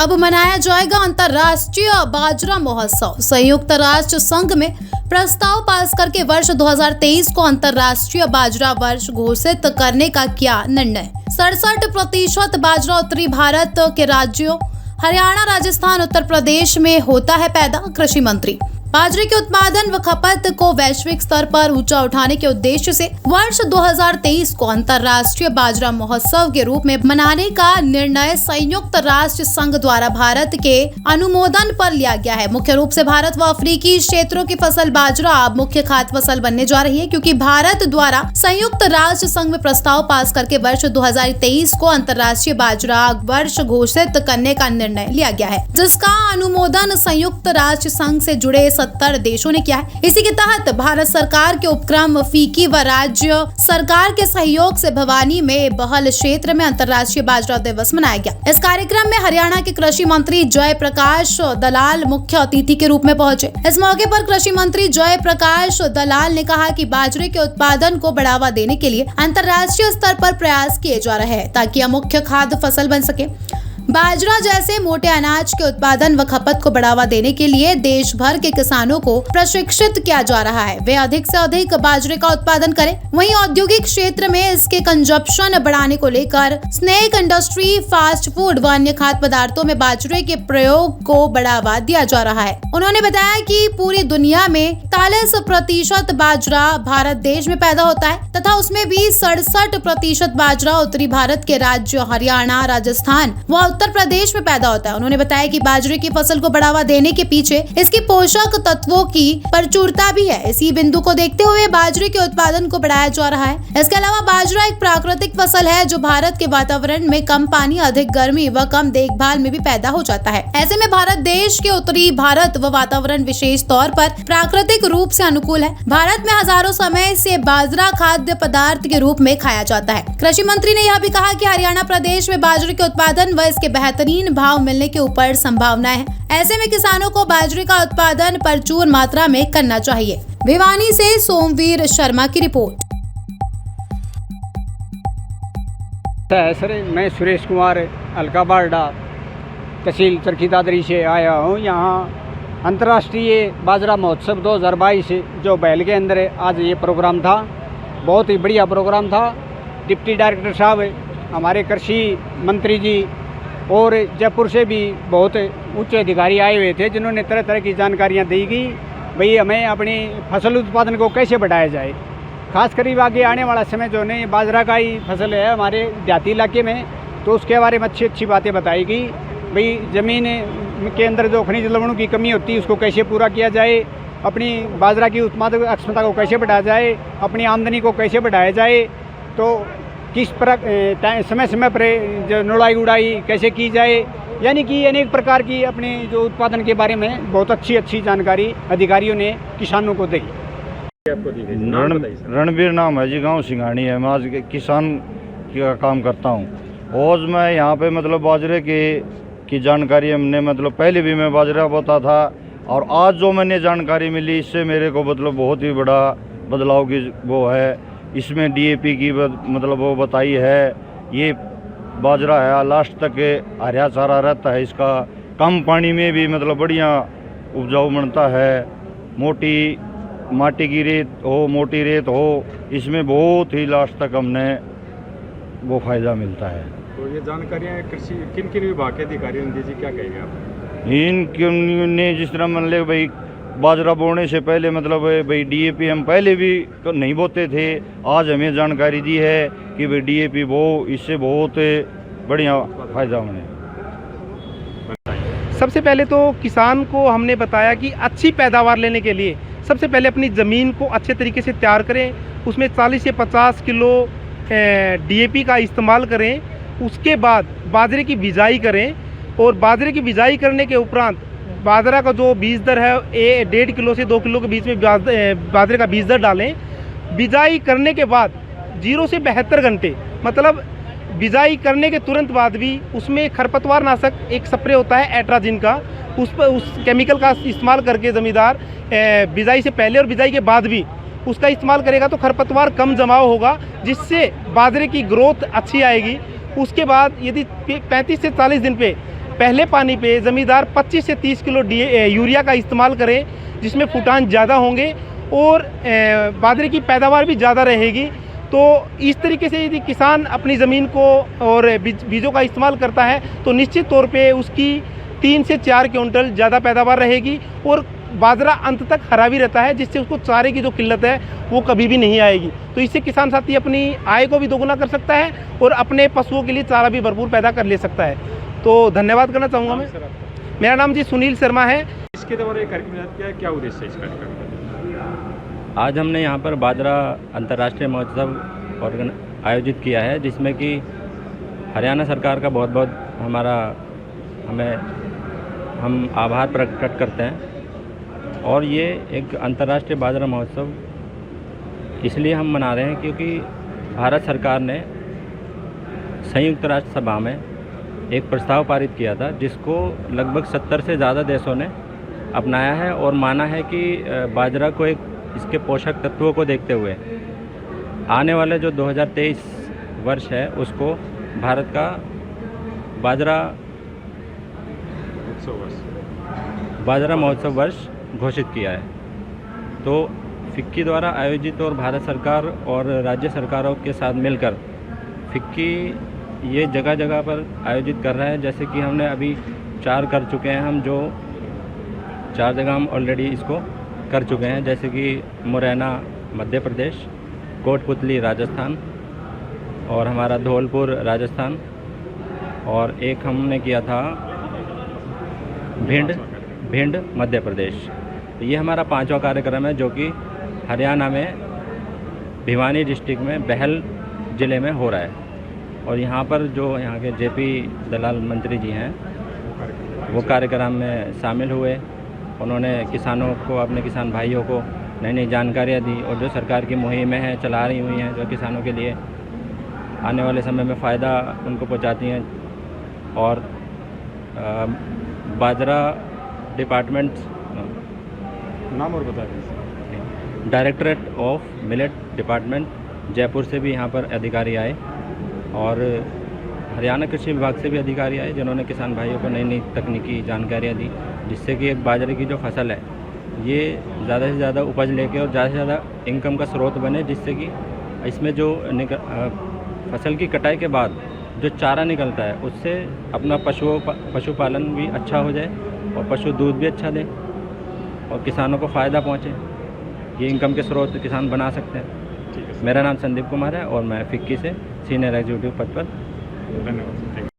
अब मनाया जाएगा अंतर्राष्ट्रीय बाजरा महोत्सव। संयुक्त राष्ट्र संघ में प्रस्ताव पास करके वर्ष 2023 को अंतर्राष्ट्रीय बाजरा वर्ष घोषित करने का किया निर्णय। 67% बाजरा उत्तरी भारत के राज्यों हरियाणा, राजस्थान, उत्तर प्रदेश में होता है पैदा। कृषि मंत्री बाजरे के उत्पादन व खपत को वैश्विक स्तर पर ऊंचा उठाने के उद्देश्य से वर्ष 2023 को अंतर्राष्ट्रीय बाजरा महोत्सव के रूप में मनाने का निर्णय संयुक्त राष्ट्र संघ द्वारा भारत के अनुमोदन पर लिया गया है। मुख्य रूप से भारत व अफ्रीकी क्षेत्रों की फसल बाजरा अब मुख्य खाद्य फसल बनने जा रही है, क्योंकि भारत द्वारा संयुक्त राष्ट्र संघ में प्रस्ताव पास करके वर्ष 2023 को अंतर्राष्ट्रीय बाजरा वर्ष घोषित करने का निर्णय लिया गया है, जिसका अनुमोदन संयुक्त राष्ट्र संघ से जुड़े 70 देशों ने किया है। इसी के तहत भारत सरकार के उपक्रम फीकी व राज्य सरकार के सहयोग से भिवानी में बहल क्षेत्र में अंतर्राष्ट्रीय बाजरा दिवस मनाया गया। इस कार्यक्रम में हरियाणा के कृषि मंत्री जय प्रकाश दलाल मुख्य अतिथि के रूप में पहुंचे। इस मौके पर कृषि मंत्री जय प्रकाश दलाल ने कहा कि बाजरे के उत्पादन को बढ़ावा देने के लिए अंतर्राष्ट्रीय स्तर पर प्रयास किए जा रहे हैं, ताकि यह मुख्य खाद्य फसल बन सके। बाजरा जैसे मोटे अनाज के उत्पादन व खपत को बढ़ावा देने के लिए देश भर के किसानों को प्रशिक्षित किया जा रहा है। वे अधिक से अधिक बाजरे का उत्पादन करें। वहीं औद्योगिक क्षेत्र में इसके कंजप्शन बढ़ाने को लेकर स्नैक इंडस्ट्री, फास्ट फूड व अन्य खाद्य पदार्थों में बाजरे के प्रयोग को बढ़ावा दिया जा रहा है। उन्होंने बताया कि पूरी दुनिया में 43% बाजरा भारत देश में पैदा होता है तथा उसमें भी 67% बाजरा उत्तरी भारत के राज्य हरियाणा, राजस्थान व उत्तर प्रदेश में पैदा होता है। उन्होंने बताया कि बाजरे की फसल को बढ़ावा देने के पीछे इसकी पोषक तत्वों की प्रचुरता भी है। इसी बिंदु को देखते हुए बाजरे के उत्पादन को बढ़ाया जा रहा है। इसके अलावा बाजरा एक प्राकृतिक फसल है जो भारत के वातावरण में कम पानी, अधिक गर्मी व कम देखभाल में भी पैदा हो जाता है। ऐसे में भारत देश के उत्तरी भारत व वातावरण विशेष तौर पर प्राकृतिक रूप से अनुकूल है। भारत में हजारों समय से बाजरा खाद्य पदार्थ के रूप में खाया जाता है। कृषि मंत्री ने यह भी कहा कि हरियाणा प्रदेश में बाजरे के उत्पादन व के बेहतरीन भाव मिलने के ऊपर संभावनाएं है। ऐसे में किसानों को बाजरे का उत्पादन प्रचुर मात्रा में करना चाहिए। भिवानी से सोमवीर शर्मा की रिपोर्ट। सर, मैं सुरेश कुमार अलका बारडा तहसील चरखी दादरी से आया हूँ। यहाँ अंतर्राष्ट्रीय बाजरा महोत्सव 2022 जो बैल के अंदर आज ये प्रोग्राम था, बहुत ही बढ़िया प्रोग्राम था। डिप्टी डायरेक्टर साहब, हमारे कृषि मंत्री जी और जयपुर से भी बहुत उच्च अधिकारी आए हुए थे, जिन्होंने तरह तरह की जानकारियाँ दी कि भाई हमें अपनी फसल उत्पादन को कैसे बढ़ाया जाए। खास करीब आगे आने वाला समय जो है बाजरा का ही फसल है हमारे देहाती इलाके में, तो उसके बारे में अच्छी बातें बताई गई। भाई ज़मीन के अंदर जो खनिज लवणों की कमी होती है उसको कैसे पूरा किया जाए, अपनी बाजरा की उत्पादक क्षमता को कैसे बढ़ाया जाए, अपनी आमदनी को कैसे बढ़ाया जाए, तो किस प्रकार समय समय पर जो निराई गुड़ाई कैसे की जाए, यानी कि अनेक प्रकार की अपने जो उत्पादन के बारे में बहुत अच्छी जानकारी अधिकारियों ने किसानों को दी। रणबीर नाम है जी, गांव सिंघानी है। मैं आज किसान का काम करता हूं और मैं यहाँ पे मतलब बाजरे की जानकारी हमने मतलब पहले भी मैं बाजरा बोता था, और आज जो मैंने जानकारी मिली इससे मेरे को मतलब बहुत ही बड़ा बदलाव की वो है। इसमें डीएपी की मतलब वो बताई है। ये बाजरा है लास्ट तक हरा चारा रहता है, इसका कम पानी में भी मतलब बढ़िया उपजाऊ बनता है। मोटी माटी की रेत हो, मोटी रेत हो, इसमें बहुत ही लास्ट तक हमने वो फायदा मिलता है। तो ये जानकारियाँ कृषि किन विभाग के अधिकारियों ने दी, क्या कहेंगे आप? इनने जिस तरह मान ले भाई बाजरा बोने से पहले मतलब भाई डीएपी हम पहले भी नहीं बोते थे, आज हमें जानकारी दी है कि भाई डीएपी वो इससे बहुत बढ़िया फायदा होने। सबसे पहले तो किसान को हमने बताया कि अच्छी पैदावार लेने के लिए सबसे पहले अपनी ज़मीन को अच्छे तरीके से तैयार करें, उसमें 40 से 50 किलो डीएपी का इस्तेमाल करें। उसके बाद बाजरे की बिजाई करें, और बाजरे की बिजाई करने के उपरांत बाजरा का जो बीज दर है 1.5 किलो से 2 किलो के बीच में बाजरे का बीज दर डालें। बिजाई करने के बाद 0 से 72 घंटे, मतलब बिजाई करने के तुरंत बाद भी उसमें खरपतवार नाशक एक स्प्रे होता है एट्राजिन का, उस केमिकल का इस्तेमाल करके ज़मींदार बिजाई से पहले और बिजाई के बाद भी उसका इस्तेमाल करेगा तो खरपतवार कम जमाव होगा, जिससे बाजरे की ग्रोथ अच्छी आएगी। उसके बाद यदि 35 से 40 दिन पे पहले पानी पे ज़मींदार 25 से 30 किलो यूरिया का इस्तेमाल करें, जिसमें फुटान ज़्यादा होंगे और बाजरे की पैदावार भी ज़्यादा रहेगी। तो इस तरीके से यदि किसान अपनी ज़मीन को और बीजों का इस्तेमाल करता है तो निश्चित तौर पे उसकी 3 से 4 क्विंटल ज़्यादा पैदावार रहेगी और बाजरा अंत तक हरा भी रहता है, जिससे उसको चारे की जो किल्लत है वो कभी भी नहीं आएगी। तो इससे किसान साथी अपनी आय को भी दोगुना कर सकता है और अपने पशुओं के लिए चारा भी भरपूर पैदा कर ले सकता है। तो धन्यवाद करना चाहूँगा मैं। सर आपका मेरा नाम जी सुनील शर्मा है। इसके द्वारा ये कार्यक्रम आयोजित किया है, क्या उद्देश्य है इस कार्यक्रम का? आज हमने यहाँ पर बाजरा अंतर्राष्ट्रीय महोत्सव आयोजित किया है, जिसमें कि हरियाणा सरकार का बहुत बहुत हम आभार प्रकट करते हैं। और ये एक अंतर्राष्ट्रीय बाजरा महोत्सव इसलिए हम मना रहे हैं क्योंकि भारत सरकार ने संयुक्त राष्ट्र सभा में एक प्रस्ताव पारित किया था, जिसको लगभग 70 से ज़्यादा देशों ने अपनाया है और माना है कि बाजरा को इसके पोषक तत्वों को देखते हुए आने वाले जो 2023 वर्ष है उसको भारत का बाजरा महोत्सव वर्ष घोषित किया है। तो फिक्की द्वारा आयोजित और भारत सरकार और राज्य सरकारों के साथ मिलकर फिक्की ये जगह जगह पर आयोजित कर रहा है। जैसे कि हमने अभी 4 कर चुके हैं, हम जो 4 जगह हम ऑलरेडी इसको कर चुके हैं, जैसे कि मुरैना मध्य प्रदेश, कोटपुतली राजस्थान और हमारा धौलपुर राजस्थान, और एक हमने किया था भिंड मध्य प्रदेश। ये हमारा 5वां कार्यक्रम है जो कि हरियाणा में भिवानी डिस्ट्रिक्ट में बहल ज़िले में हो रहा है। और यहाँ पर जो यहाँ के जेपी दलाल मंत्री जी हैं वो कार्यक्रम में शामिल हुए। उन्होंने किसानों को, अपने किसान भाइयों को नई नई जानकारियाँ दी और जो सरकार की मुहिमें हैं चला रही हुई हैं जो किसानों के लिए आने वाले समय में फ़ायदा उनको पहुँचाती हैं। और बाजरा डिपार्टमेंट नाम और बता दीजिए। Directorate of millet department Jaipur से भी यहाँ पर अधिकारी आए और हरियाणा कृषि विभाग से भी अधिकारी आए, जिन्होंने किसान भाइयों को नई नई तकनीकी जानकारियाँ दी, जिससे कि एक बाजरे की जो फसल है ये ज़्यादा से ज़्यादा उपज लेके और ज़्यादा से ज़्यादा इनकम का स्रोत बने, जिससे कि इसमें जो फसल की कटाई के बाद जो चारा निकलता है उससे अपना पशुपालन भी अच्छा हो जाए और पशु दूध भी अच्छा दें और किसानों को फ़ायदा पहुँचे। ये इनकम के स्रोत किसान बना सकते हैं। मेरा नाम संदीप कुमार है और मैं फिक्की से सीनियर एग्जीक्यूटिव पद पर। धन्यवाद।